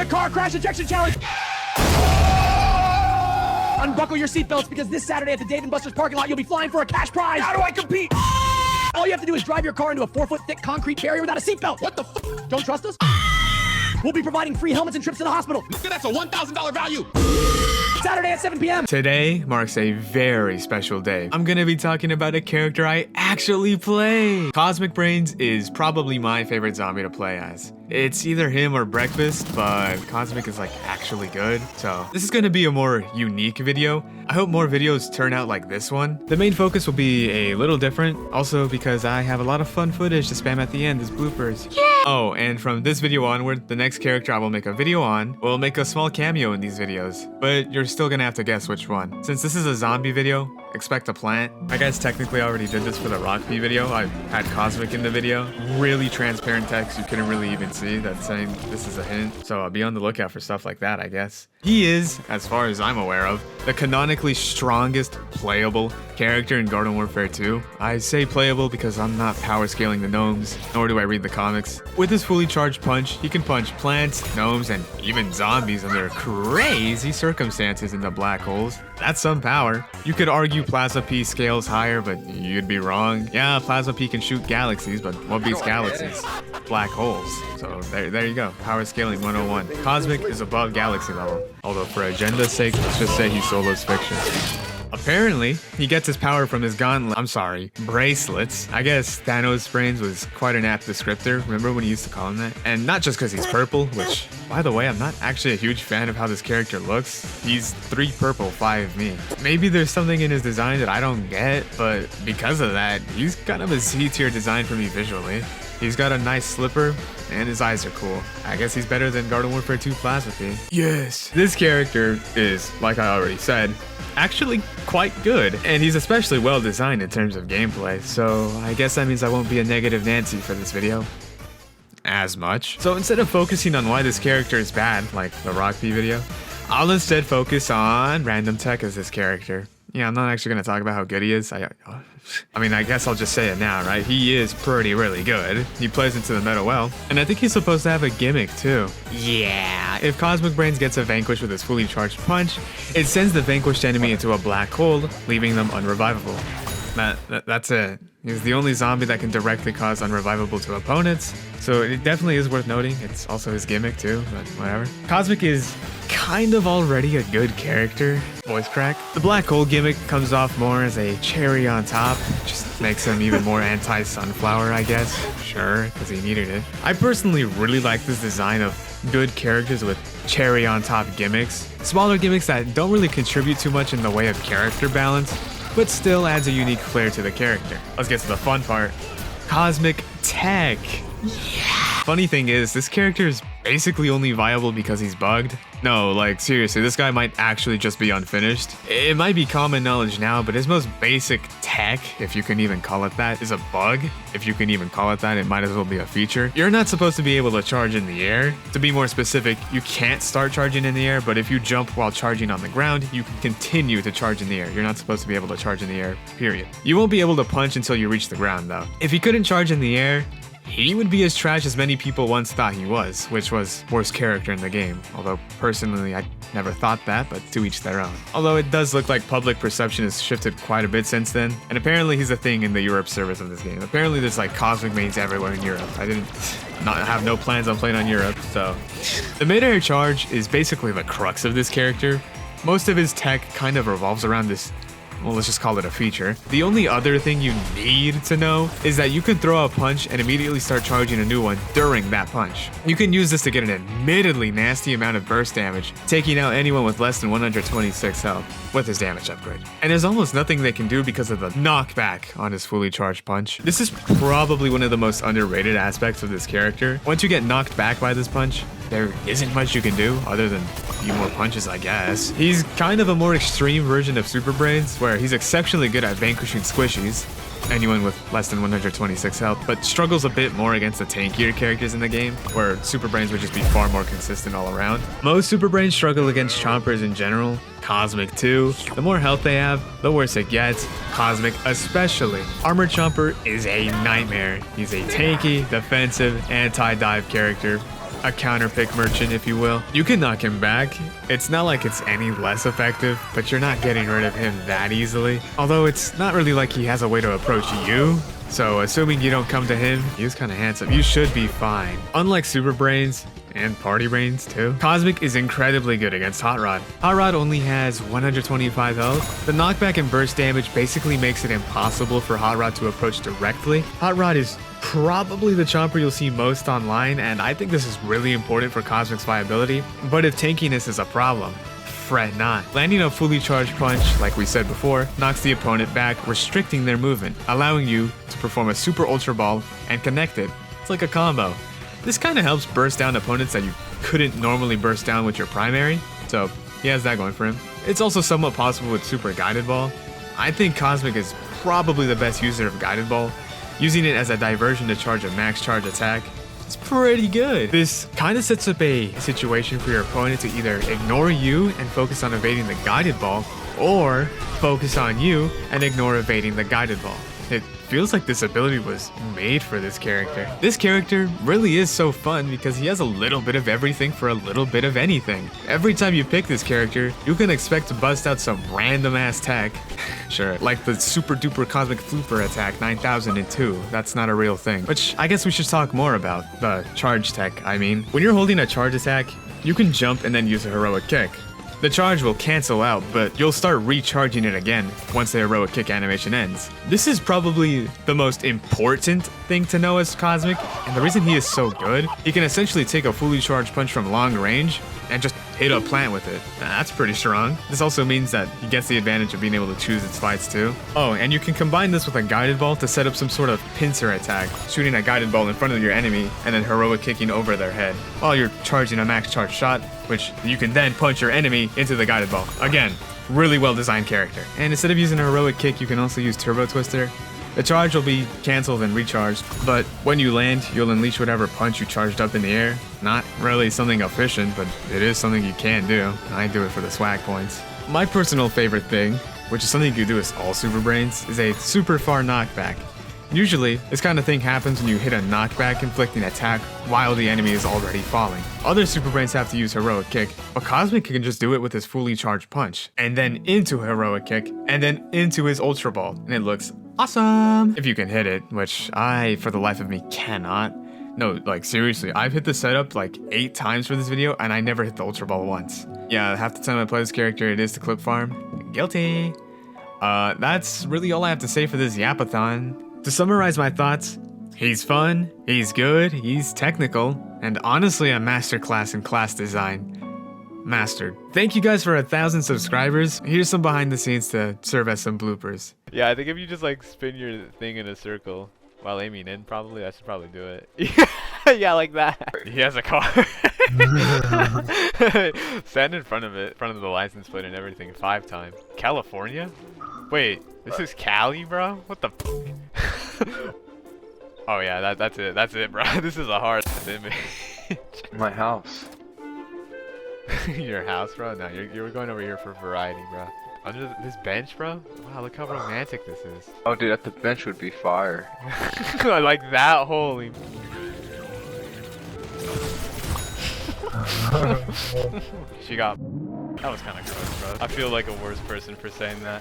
Cosmic Car Crash Ejection Challenge. Unbuckle your seatbelts because this Saturday at the Dave & Buster's parking lot, you'll be flying for a cash prize. How do I compete? All you have to do is drive your car into a 4-foot thick concrete barrier without a seatbelt. What the f? Don't trust us? We'll be providing free helmets and trips to the hospital. That's a $1,000 value. Saturday at 7 p.m. Today marks a very special day. I'm gonna be talking about a character I actually play. Cozmic Brainz is probably my favorite zombie to play as. It's either him or Breakfast, but Cozmic is like actually good. So this is gonna be a more unique video. I hope more videos turn out like this one. The main focus will be a little different, also because I have a lot of fun footage to spam at the end as bloopers. Yeah! Oh, and from this video onward, the next character I will make a video on will make a small cameo in these videos, but you're still gonna have to guess which one. Since this is a zombie video, expect a plant. I guess technically already did this for the Rock P video. I had Cozmic in the video. Really transparent text, you couldn't really even see that saying this is a hint. So I'll be on the lookout for stuff like that, I guess. He is, as far as I'm aware of, the canonically strongest playable character in Garden Warfare 2. I say playable because I'm not power scaling the gnomes, nor do I read the comics. With his fully charged punch, he can punch plants, gnomes, and even zombies under crazy circumstances in the black holes. That's some power. You could argue Plasma P scales higher, but you'd be wrong. Yeah, Plasma P can shoot galaxies, but what beats galaxies? Black holes. So there you go. Power scaling 101. Cozmic is above galaxy level. Although for agenda's sake, let's just say he solos fiction. Apparently, he gets his power from his bracelets. I guess Thanos' brains was quite an apt descriptor. Remember when he used to call him that? And not just because he's purple, which, by the way, I'm not actually a huge fan of how this character looks. He's 3 purple, 5 me. Maybe there's something in his design that I don't get, but because of that, he's kind of a C-tier design for me visually. He's got a nice slipper, and his eyes are cool. I guess he's better than Garden Warfare 2 Plasma P. Yes! This character is, like I already said, actually quite good, and he's especially well designed in terms of gameplay, so I guess that means I won't be a negative Nancy for this video as much. So instead of focusing on why this character is bad, like the Rock P video, I'll instead focus on random tech as this character. Yeah, I'm not actually going to talk about how good he is. I mean, I guess I'll just say it now, right? He is really good. He plays into the meta well. And I think he's supposed to have a gimmick, too. Yeah, if Cozmic Brainz gets a vanquish with his fully charged punch, it sends the vanquished enemy into a black hole, leaving them unrevivable. That's it. He's the only zombie that can directly cause unrevivable to opponents, so it definitely is worth noting. It's also his gimmick too, but whatever. Cozmic is kind of already a good character. Voice crack. The black hole gimmick comes off more as a cherry on top. Just makes him even more anti-sunflower, I guess. Sure, because he needed it. I personally really like this design of good characters with cherry on top gimmicks. Smaller gimmicks that don't really contribute too much in the way of character balance, but still adds a unique flair to the character. Let's get to the fun part. Cozmic Tech. Yeah. Funny thing is, this character is basically only viable because he's bugged. No, like seriously, this guy might actually just be unfinished. It might be common knowledge now, but his most basic tech, if you can even call it that, is a bug. If you can even call it that, it might as well be a feature. You're not supposed to be able to charge in the air. To be more specific, you can't start charging in the air, but if you jump while charging on the ground, you can continue to charge in the air. You're not supposed to be able to charge in the air, period. You won't be able to punch until you reach the ground though. If he couldn't charge in the air, he would be as trash as many people once thought he was, which was worst character in the game. Although personally, I never thought that, but to each their own. Although it does look like public perception has shifted quite a bit since then, and apparently he's a thing in the Europe servers of this game. Apparently there's like Cozmic mains everywhere in Europe. I have no plans on playing on Europe, so. The mid-air charge is basically the crux of this character. Most of his tech kind of revolves around this, well, let's just call it a feature. The only other thing you need to know is that you can throw a punch and immediately start charging a new one during that punch. You can use this to get an admittedly nasty amount of burst damage, taking out anyone with less than 126 health with his damage upgrade. And there's almost nothing they can do because of the knockback on his fully charged punch. This is probably one of the most underrated aspects of this character. Once you get knocked back by this punch, there isn't much you can do other than a few more punches, I guess. He's kind of a more extreme version of Super Brainz, where he's exceptionally good at vanquishing squishies, anyone with less than 126 health, but struggles a bit more against the tankier characters in the game, where Super Brainz would just be far more consistent all around. Most Super Brainz struggle against chompers in general. Cozmic too. The more health they have, the worse it gets. Cozmic especially. Armored Chomper is a nightmare. He's a tanky, defensive, anti-dive character. a counter pick merchant, if you will. You can knock him back. It's not like it's any less effective, but you're not getting rid of him that easily. Although it's not really like he has a way to approach you. So assuming you don't come to him, he's kind of handsome. You should be fine. Unlike Super Brainz, and Party Brainz too, Cozmic is incredibly good against Hot Rod. Hot Rod only has 125 health. The knockback and burst damage basically makes it impossible for Hot Rod to approach directly. Hot Rod is probably the chomper you'll see most online, and I think this is really important for Cozmic's viability. But if tankiness is a problem, fret not. Landing a fully charged punch, like we said before, knocks the opponent back, restricting their movement, allowing you to perform a super ultra ball and connect it. It's like a combo. This kind of helps burst down opponents that you couldn't normally burst down with your primary, so he has that going for him. It's also somewhat possible with Super Guided Ball. I think Cozmic is probably the best user of Guided Ball. Using it as a diversion to charge a max charge attack is pretty good. This kind of sets up a situation for your opponent to either ignore you and focus on evading the Guided Ball, or focus on you and ignore evading the Guided Ball. It feels like this ability was made for this character. This character really is so fun because he has a little bit of everything for a little bit of anything. Every time you pick this character, you can expect to bust out some random ass tech. Sure, like the super duper Cosmic Flooper attack 9002. That's not a real thing. Which I guess we should talk more about. The charge tech, I mean. When you're holding a charge attack, you can jump and then use a heroic kick. The charge will cancel out, but you'll start recharging it again once the heroic kick animation ends. This is probably the most important thing to know as Cozmic, and the reason he is so good, he can essentially take a fully charged punch from long range and just hit a plant with it. That's pretty strong. This also means that he gets the advantage of being able to choose its fights too. Oh, and you can combine this with a guided ball to set up some sort of pincer attack, shooting a guided ball in front of your enemy and then heroic kicking over their head while you're charging a max charge shot, which you can then punch your enemy into the guided ball. Again, really well designed character. And instead of using a heroic kick, you can also use Turbo Twister. The charge will be cancelled and recharged, but when you land, you'll unleash whatever punch you charged up in the air. Not really something efficient, but it is something you can do. I do it for the swag points. My personal favorite thing, which is something you can do with all Super Brainz, is a super far knockback. Usually, this kind of thing happens when you hit a knockback inflicting attack while the enemy is already falling. Other Super Brainz have to use heroic kick, but Cozmic can just do it with his fully charged punch, and then into heroic kick, and then into his ultra ball, and it looks awesome! If you can hit it, which I, for the life of me, cannot. No, like seriously, I've hit the setup like 8 times for this video, and I never hit the ultra ball once. Yeah, half the time I play this character, it is to clip farm. Guilty! That's really all I have to say for this Yapathon. To summarize my thoughts, he's fun, he's good, he's technical, and honestly a masterclass in class design. Mastered. Thank you guys for 1,000 subscribers. Here's some behind the scenes to serve as some bloopers. Yeah, I think if you just like spin your thing in a circle while aiming in, probably, I should probably do it. Yeah, like that. He has a car. Stand in front of it, in front of the license plate and everything 5 times. California? Wait, this is Cali, bro? What the Oh yeah, that's it, bro. This is a hard image. My house. Your house, bro? No, you're going over here for variety, bro. Under this bench, bro? Wow, look how romantic this is. Oh, dude, at the bench would be fire. I like that, holy. She got. That was kind of gross, bro. I feel like a worse person for saying that.